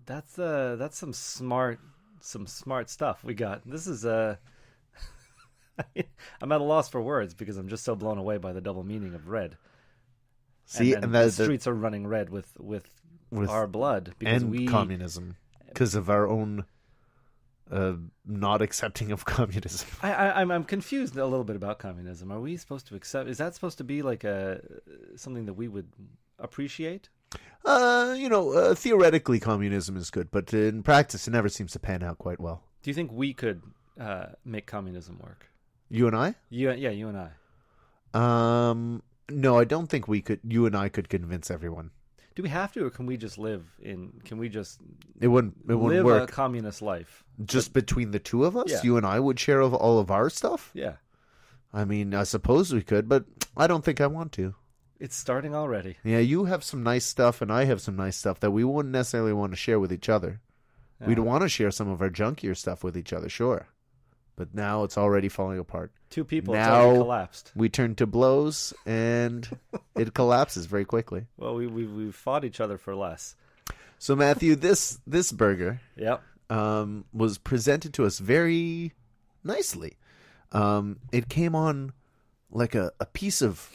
That's some smart stuff we got. This is I'm at a loss for words because I'm just so blown away by the double meaning of red. See, and the streets are running red with our blood because and communism because of our own not accepting of communism. I'm confused a little bit about communism. Are we supposed to accept? Is that supposed to be like something that we would appreciate? Theoretically, communism is good, but in practice, it never seems to pan out quite well. Do you think we could make communism work? You and I? You and I. No, I don't think we could. You and I could convince everyone. Do we have to, or can we just live in? Can we just? It wouldn't live work. A communist life Just between the two of us, Yeah. you and I would share all of our stuff. Yeah, I mean, I suppose we could, but I don't think I want to. it's starting already. Yeah, you have some nice stuff, and I have some nice stuff that we wouldn't necessarily want to share with each other. Yeah. We'd want to share some of our junkier stuff with each other, sure. But now it's already falling apart. Two people it's Now already collapsed. we turn to blows, and it collapses very quickly. Well, we fought each other for less. So, Matthew, this burger Yep. was presented to us very nicely. It came on like a piece of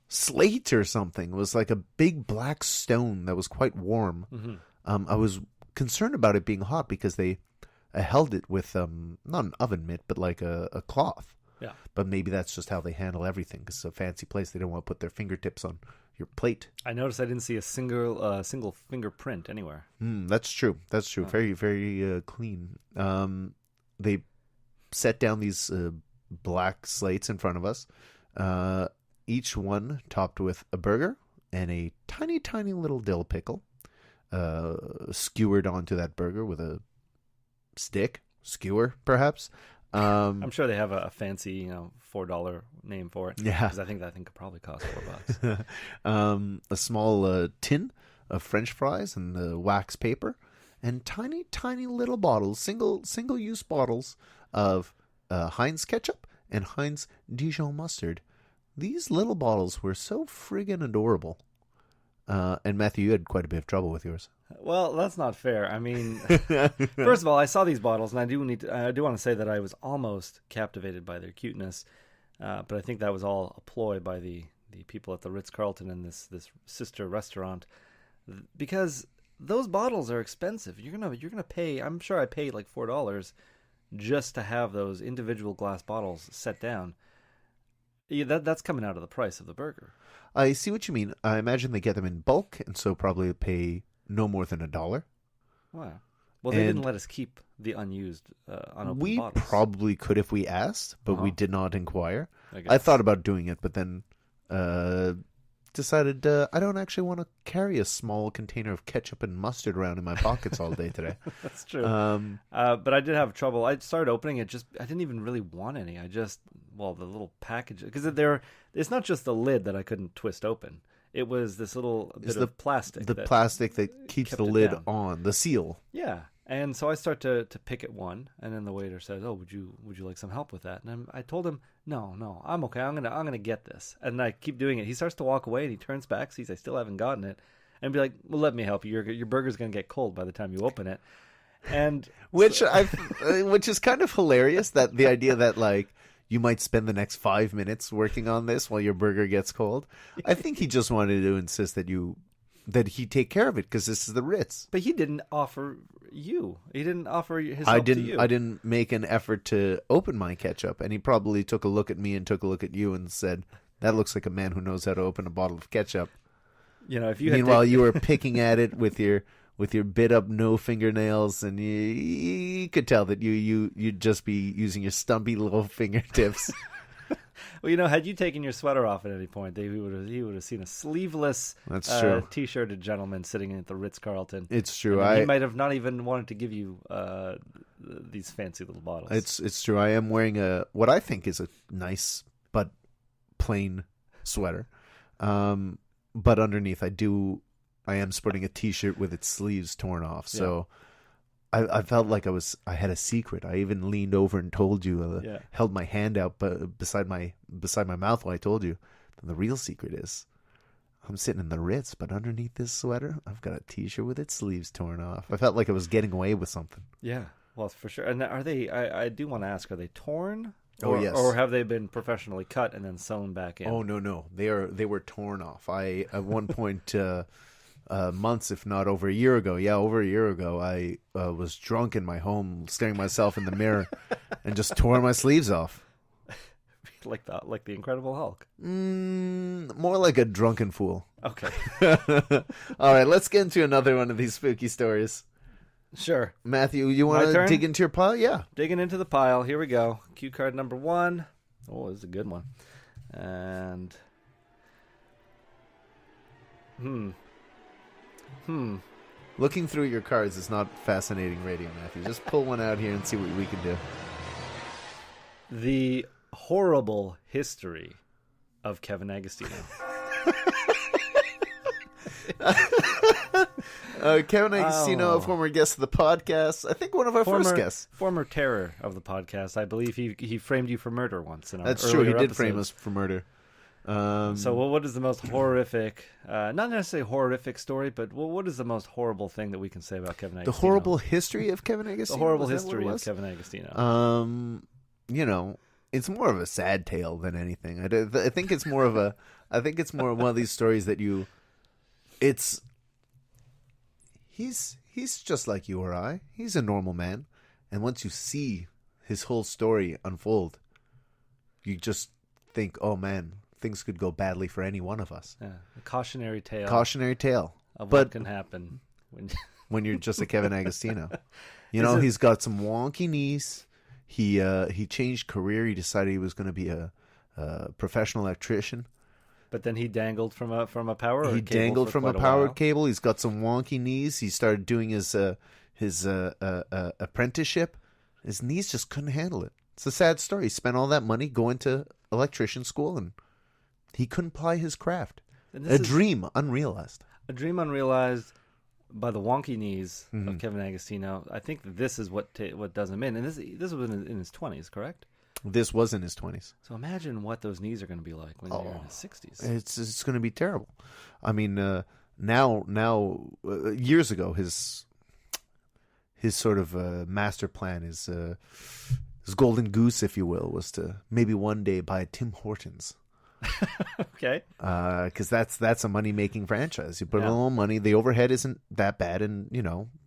slate or something. It was like a big black stone that was quite warm. Mm-hmm. I was concerned about it being hot because I held it with not an oven mitt, but like a cloth. Yeah. But maybe that's just how they handle everything because it's a fancy place. They don't want to put their fingertips on your plate. I noticed I didn't see a single fingerprint anywhere. That's true. That's true. Oh. Very, very clean. They set down these black slates in front of us, each one topped with a burger and a tiny, tiny little dill pickle skewered onto that burger with a skewer, perhaps. I'm sure they have a fancy, $4 name for it. Yeah. Because I think that thing could probably cost $4. A small tin of French fries and wax paper, and tiny, tiny little bottles, single-use bottles of Heinz ketchup and Heinz Dijon mustard. These little bottles were so friggin' adorable. And Matthew, you had quite a bit of trouble with yours. Well, that's not fair. I mean, first of all, I saw these bottles, and I do want to say that I was almost captivated by their cuteness, but I think that was all a ploy by the people at the Ritz-Carlton and this sister restaurant, because those bottles are expensive. You're gonna pay. I'm sure I paid like $4 just to have those individual glass bottles set down. Yeah, that's coming out of the price of the burger. I see what you mean. I imagine they get them in bulk, and so probably pay no more than $1. Wow. Well, they didn't let us keep the unused, unopened We bottles. probably could if we asked, but we did not inquire. I I thought about doing it, but then decided I don't actually want to carry a small container of ketchup and mustard around in my pockets all day today. That's true. Um, But I did have trouble. I started opening it. I didn't even really want any. The little package, because it's not just the lid that I couldn't twist open. It was this little bit of plastic. The plastic that keeps kept the it lid down. on, the seal. Yeah. And so I start to pick at one, and then the waiter says, "Oh, would you like some help with that?" And I told him, "No, I'm okay. I'm gonna get this." And I keep doing it. He starts to walk away, and he turns back, sees I still haven't gotten it, and be like, "Well, let me help you. Your burger's gonna get cold by the time you open it." And Which is kind of hilarious, that the idea that like you might spend the next 5 minutes working on this while your burger gets cold. I think he just wanted to insist that he take care of it because this is the Ritz. But he didn't offer you. He didn't offer his help to you. I didn't make an effort to open my ketchup, and he probably took a look at me and took a look at you and said, "That looks like a man who knows how to open a bottle of ketchup." If you Meanwhile, you were picking at it with your bit up no fingernails, and you could tell that you'd just be using your stumpy little fingertips. Well, had you taken your sweater off at any point, he would have seen a sleeveless, That's true. T-shirted gentleman sitting at the Ritz-Carlton. It's true. He might have not even wanted to give you these fancy little bottles. It's true. I am wearing what I think is a nice but plain sweater, but underneath I am sporting a T-shirt with its sleeves torn off. So I felt like I had a secret. I even leaned over and told you, held my hand out beside my mouth while I told you. And the real secret is I'm sitting in the Ritz, but underneath this sweater, I've got a T-shirt with its sleeves torn off. I felt like I was getting away with something. Yeah, well, for sure. And are they? I do want to ask: are they torn? Oh, yes. Or have they been professionally cut and then sewn back in? Oh no, they were torn off. I at one point, months if not over a year ago, I was drunk in my home, staring myself in the mirror, and just tore my sleeves off. like the Incredible Hulk. More like a drunken fool. Okay. All right, let's get into another one of these spooky stories. Sure. Matthew, you want to dig into your pile? Yeah. Digging into the pile. Here we go. Cue card number 1. Oh, this is a good one. And... Looking through your cards is not fascinating radio, Matthew. Just pull one out here and see what we can do. The horrible history of Kevin Agostino. Kevin Agostino, a former guest of the podcast. I think one of our first guests. Former terror of the podcast. I believe he framed you for murder once. That's true. He did frame us for murder. So what is the most horrific, not necessarily horrific story, but what is the most horrible thing that we can say about Kevin Agostino? The horrible history of Kevin Agostino? The horrible history of Kevin Agostino. It's more of a sad tale than anything. I think it's more of one of these stories that he's just like you or I. He's a normal man. And once you see his whole story unfold, you just think, oh man, things could go badly for any one of us. Yeah, a cautionary tale. Cautionary tale. Of what can happen when you're just a Kevin Agostino. He's got some wonky knees. He changed career. He decided he was going to be a professional electrician. But then he dangled from a power cable. He dangled from a power cable. He's got some wonky knees. He started doing his apprenticeship. His knees just couldn't handle it. It's a sad story. He spent all that money going to electrician school, and he couldn't ply his craft. A dream unrealized. A dream unrealized by the wonky knees of Kevin Agostino. I think this is what does him in. And this was in his 20s, correct? This was in his 20s. So imagine what those knees are going to be like when you're in his 60s. It's going to be terrible. I mean, years ago, his sort of master plan, his golden goose, if you will, was to maybe one day buy Tim Hortons. Okay. Because that's a money-making franchise. You put in a little money. The overhead isn't that bad, and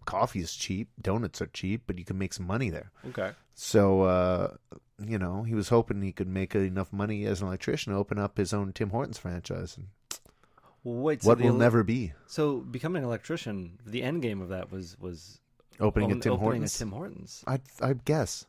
coffee is cheap. Donuts are cheap, but you can make some money there. Okay. So he was hoping he could make enough money as an electrician to open up his own Tim Hortons franchise. And wait, what will never be. So becoming an electrician, the end game of that was opening a Tim Hortons. I guess.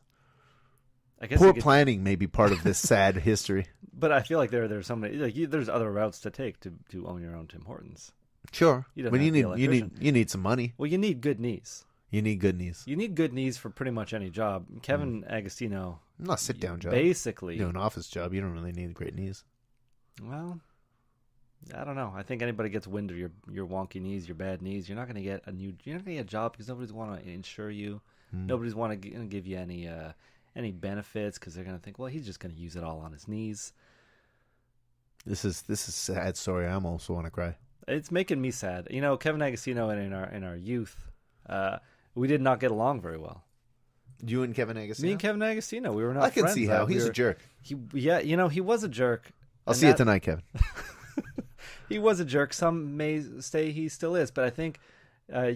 Poor planning may be part of this sad history. But I feel like there's so many there's other routes to take to own your own Tim Hortons. Sure, but you need some money. Well, you need good knees. You need good knees. You need good knees for pretty much any job. Kevin Agostino, not a sit-down job. Basically, do an office job. You don't really need great knees. Well, I don't know. I think anybody gets wind of your wonky knees, your bad knees, you're not going to get a job because nobody's want to insure you. Nobody's want to give you any benefits because they're going to think, well, he's just going to use it all on his knees. This is a sad story. I almost want to cry. It's making me sad. Kevin Agostino in our youth, we did not get along very well. You and Kevin Agostino? Me and Kevin Agostino, we were not friends. I can see how. He's a jerk. He was a jerk. I'll see you tonight, Kevin. He was a jerk. Some may say he still is, but I think I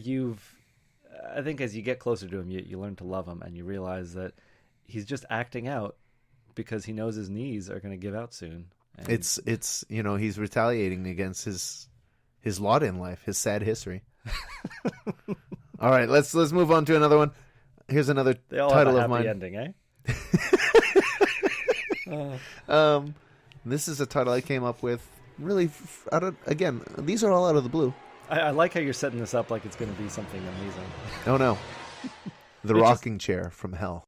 think as you get closer to him, you learn to love him, and you realize that he's just acting out because he knows his knees are going to give out soon. And it's he's retaliating against his lot in life, his sad history. All right, let's move on to another one. Here's another title of mine. Ending, This is a title I came up with. Really, again, these are all out of the blue. I like how you're setting this up like it's going to be something amazing. Oh no, the rocking chair from hell.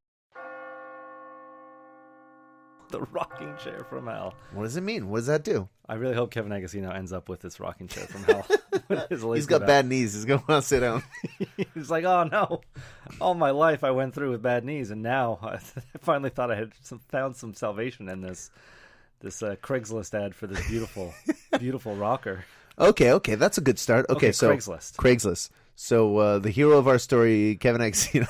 The rocking chair from hell. What does it mean? What does that do? I really hope Kevin Agostino ends up with this rocking chair from hell. He's got bad knees. He's going to want to sit down. He's like, oh no. All my life I went through with bad knees, and now I finally thought I had found some salvation in this Craigslist ad for this beautiful rocker. Okay, that's a good start. Okay, so Craigslist. So the hero of our story, Kevin Axino,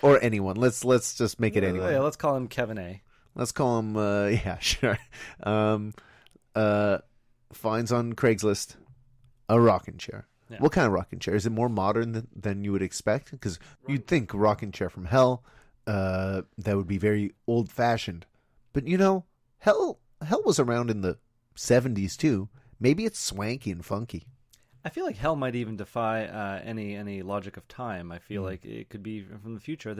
or anyone. Let's just make it anyone. Yeah, let's call him Kevin A. Let's call him. Yeah, sure. Finds on Craigslist a rocking chair. Yeah. What kind of rocking chair? Is it more modern than you would expect? Because you'd think rocking chair from hell, that would be very old fashioned. But hell was around in the 70s too. Maybe it's swanky and funky. I feel like hell might even defy any logic of time. I feel like it could be from the future.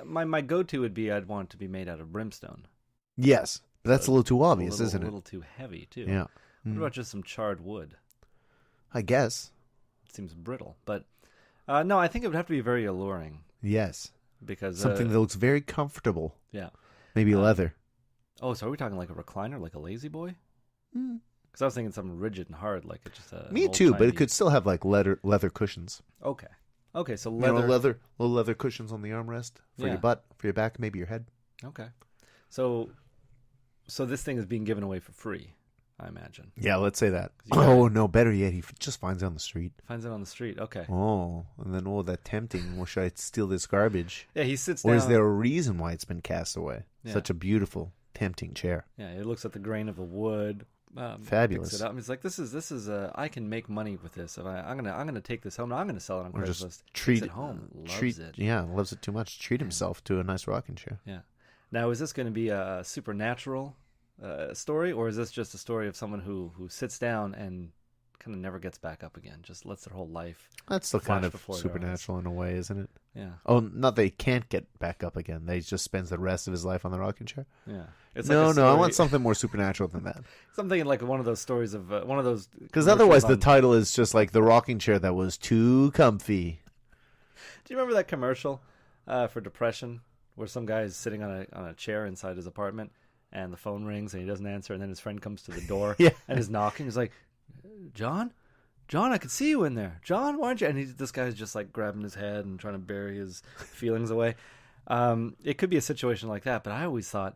My go-to would be I'd want it to be made out of brimstone. Yes, but that's a little too obvious, isn't it? A little too heavy too. Yeah. What about just some charred wood? I guess. It seems brittle, but no, I think it would have to be very alluring. Yes, because something that looks very comfortable. Yeah, maybe leather. Oh, so are we talking like a recliner, like a lazy boy? Because I was thinking something rigid and hard, like it just. Me too, but it could still have like leather cushions. Okay, so leather, little leather cushions on the armrest for your butt, for your back, maybe your head. Okay, so this thing is being given away for free, I imagine. Yeah, let's say that. Oh no, better yet, he just finds it on the street. Finds it on the street. Okay. Oh, and then that tempting. Well, should I steal this garbage? Yeah, he sits down. Or is there a reason why it's been cast away? Yeah. Such a beautiful, tempting chair. Yeah, he looks at the grain of the wood. Fabulous. Picks it up. He's like, "This is I can make money with this. If I'm gonna take this home. I'm gonna sell it on Craigslist. Treat it home. Loves it. Yeah, loves it too much. Treat himself to a nice rocking chair. Yeah. Now, is this going to be a supernatural story, or is this just a story of someone who sits down and kind of never gets back up again? Just lets their whole life. That's still kind of supernatural in a way, isn't it? Yeah. Oh, not they can't get back up again. They just spends the rest of his life on the rocking chair. Yeah. It's no, I want something more supernatural than that. Something like one of those stories of one of those. Because otherwise, the title is just like the rocking chair that was too comfy. Do you remember that commercial for depression where some guy is sitting on a chair inside his apartment and the phone rings and he doesn't answer, and then his friend comes to the door and is knocking. He's like, John, I could see you in there. John, why aren't you? And this guy's just like grabbing his head and trying to bury his feelings away. It could be a situation like that, but I always thought,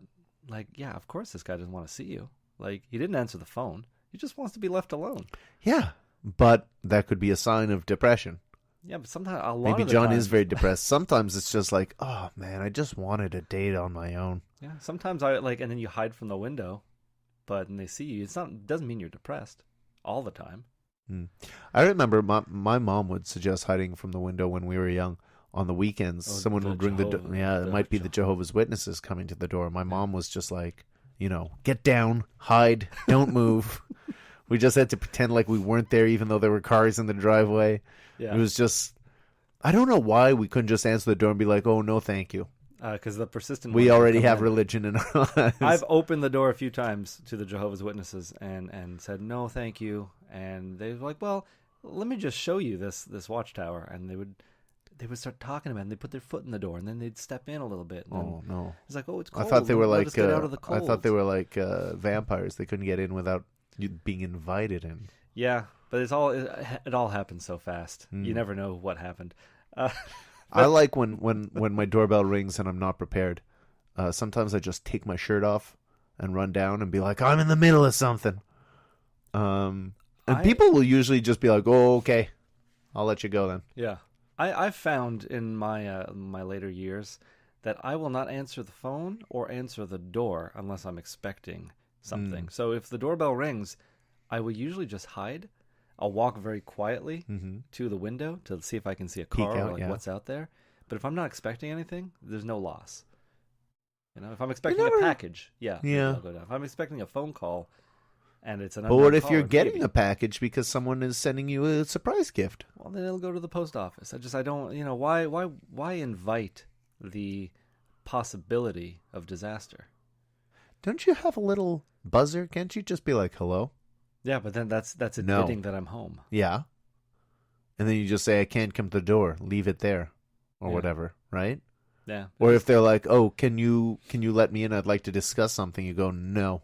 like, yeah, of course this guy doesn't want to see you. Like, he didn't answer the phone. He just wants to be left alone. Yeah, but that could be a sign of depression. Yeah, but sometimes maybe John is very depressed. Sometimes it's just like, oh man, I just wanted a date on my own. Yeah, sometimes and then you hide from the window, but when they see you, it doesn't mean you're depressed all the time. I remember my mom would suggest hiding from the window when we were young. On the weekends, someone would ring the door. Yeah, it might be the Jehovah's Witnesses coming to the door. My mom was just like, get down, hide, don't move. We just had to pretend like we weren't there, even though there were cars in the driveway. Yeah. It was just, I don't know why we couldn't just answer the door and be like, oh, no, thank you. Because the persistent. We already have religion in our lives. I've opened the door a few times to the Jehovah's Witnesses and said, no, thank you. And they were like, well, let me just show you this watchtower. And they would start talking about it, and they'd put their foot in the door, and then they'd step in a little bit. Oh, no. It's like, oh, it's cold. I thought they were like, get out of the cold. I thought they were like vampires. They couldn't get in without being invited in. Yeah, but it all happened so fast. You never know what happened. I like when my doorbell rings and I'm not prepared. Sometimes I just take my shirt off and run down and be like, I'm in the middle of something. And people will usually just be like, oh, okay, I'll let you go then. Yeah. I've found in my later years that I will not answer the phone or answer the door unless I'm expecting something. So if the doorbell rings, I will usually just hide. I'll walk very quietly to the window to see if I can see a car or what's out there. But if I'm not expecting anything, there's no loss. If I'm expecting a package, I'll go down. If I'm expecting a phone call and it's an unknown But what if you're getting a package because someone is sending you a surprise gift? Well, then it'll go to the post office. I don't, why invite the possibility of disaster? Don't you have a little buzzer? Can't you just be like, hello? Yeah, but then that's admitting that I'm home. Yeah. And then you just say, I can't come to the door. Leave it there. Or whatever, right? Yeah. Or if they're like, oh, can you let me in? I'd like to discuss something. You go, no.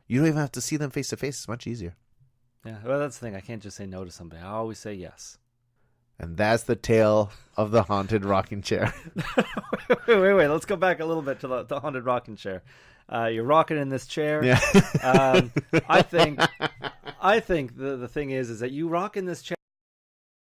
You don't even have to see them face to face. It's much easier. Yeah, well, that's the thing. I can't just say no to somebody. I always say yes. And that's the tale of the haunted rocking chair. wait. Let's go back a little bit to the haunted rocking chair. You're rocking in this chair. Yeah. I think the thing is that you rock in this chair.